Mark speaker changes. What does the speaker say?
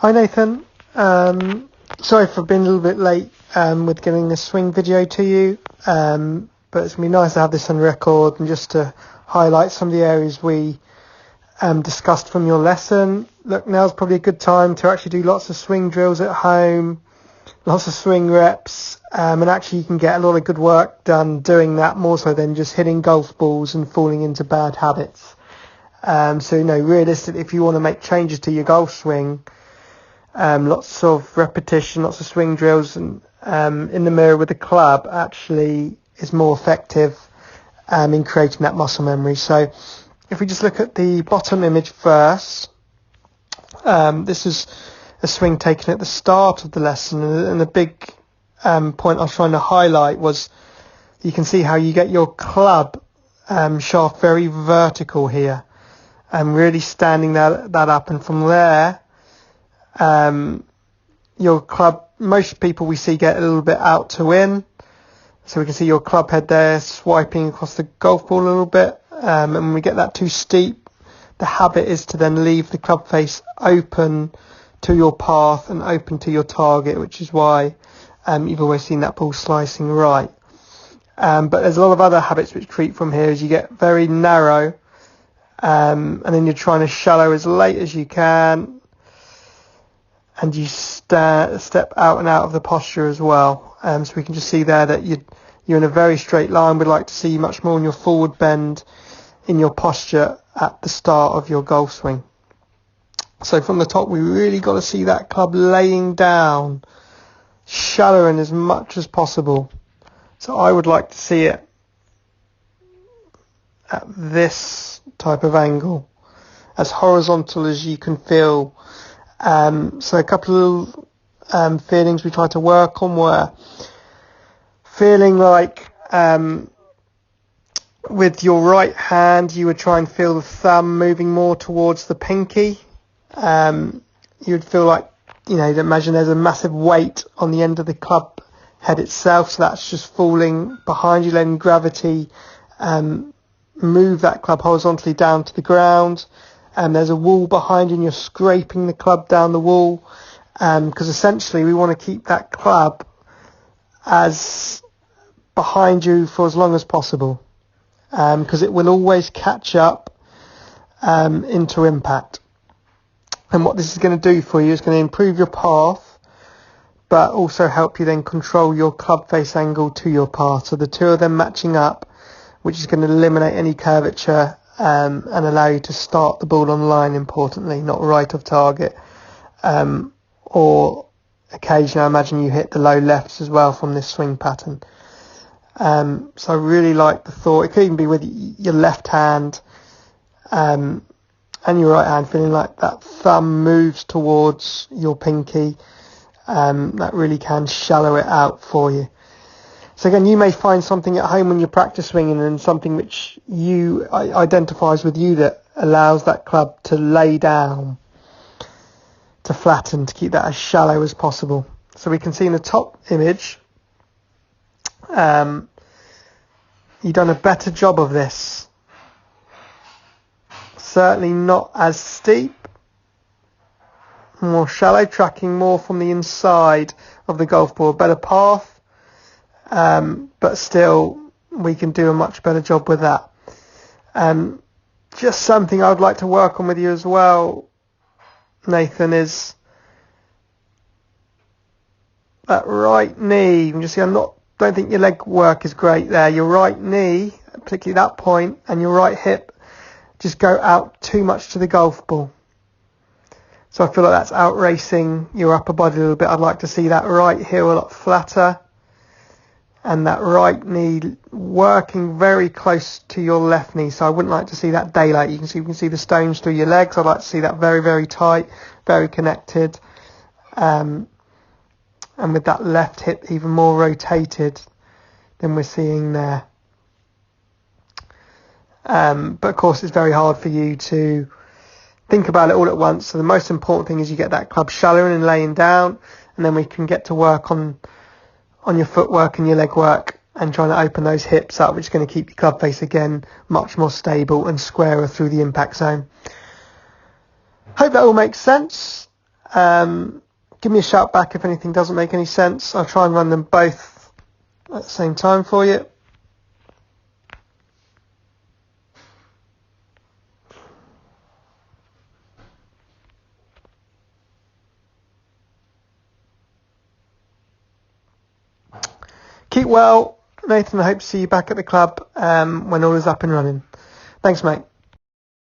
Speaker 1: Hi Nathan, sorry for being a little bit late with getting this swing video to you, but it's going to be nice to have this on record and just to highlight some of the areas we discussed from your lesson. Look, now's probably a good time to actually do lots of swing drills at home, lots of swing reps, and actually you can get a lot of good work done doing that, more so than just hitting golf balls and falling into bad habits. So realistically, if you want to make changes to your golf swing, lots of repetition, lots of swing drills, and in the mirror with the club actually is more effective in creating that muscle memory. So if we just look at the bottom image first, this is a swing taken at the start of the lesson, and the big point I was trying to highlight was you can see how you get your club shaft very vertical here, and really standing that up, and from there your club, most people we see get a little bit out to in, so we can see your club head there swiping across the golf ball a little bit, and when we get that too steep, the habit is to then leave the club face open to your path and open to your target, which is why you've always seen that ball slicing right. But there's a lot of other habits which creep from here as you get very narrow, and then you're trying to shallow as late as you can, and you step out and out of the posture as well. So we can just see there that you're in a very straight line. We'd like to see much more in your forward bend in your posture at the start of your golf swing. So from the top, we really got to see that club laying down, shallowing as much as possible. So I would like to see it at this type of angle, as horizontal as you can feel. So a couple of feelings we tried to work on were feeling like with your right hand you would try and feel the thumb moving more towards the pinky. You would feel like, imagine there's a massive weight on the end of the club head itself, so that's just falling behind you, letting gravity move that club horizontally down to the ground. And there's a wall behind you and you're scraping the club down the wall, because essentially we want to keep that club as behind you for as long as possible, because it will always catch up into impact. And what this is going to do for you is going to improve your path, but also help you then control your club face angle to your path. So the two of them matching up, which is going to eliminate any curvature and allow you to start the ball on line, importantly, not right of target. Or occasionally I imagine you hit the low lefts as well from this swing pattern. So I really like the thought. It could even be with your left hand and your right hand, feeling like that thumb moves towards your pinky. That really can shallow it out for you. So again, you may find something at home when you practice swinging, and something which you identifies with you that allows that club to lay down, to flatten, to keep that as shallow as possible. So we can see in the top image, you've done a better job of this. Certainly not as steep, more shallow, tracking more from the inside of the golf ball, better path. But still, we can do a much better job with that. Just something I would like to work on with you as well, Nathan, is that right knee. You can just see don't think your leg work is great there. Your right knee, particularly that point, and your right hip just go out too much to the golf ball. So I feel like that's out racing your upper body a little bit. I'd like to see that right heel a lot flatter, and that right knee working very close to your left knee. So I wouldn't like to see that daylight. You can see the stones through your legs. I'd like to see that very, very tight, very connected. And with that left hip even more rotated than we're seeing there. But of course it's very hard for you to think about it all at once. So the most important thing is you get that club shallowing and laying down, and then we can get to work on your footwork and your leg work and trying to open those hips up, which is going to keep your club face again much more stable and squarer through the impact zone. Hope that all makes sense. Give me a shout back if anything doesn't make any sense. I'll try and run them both at the same time for you. Keep well, Nathan. I hope to see you back at the club when all is up and running. Thanks, mate.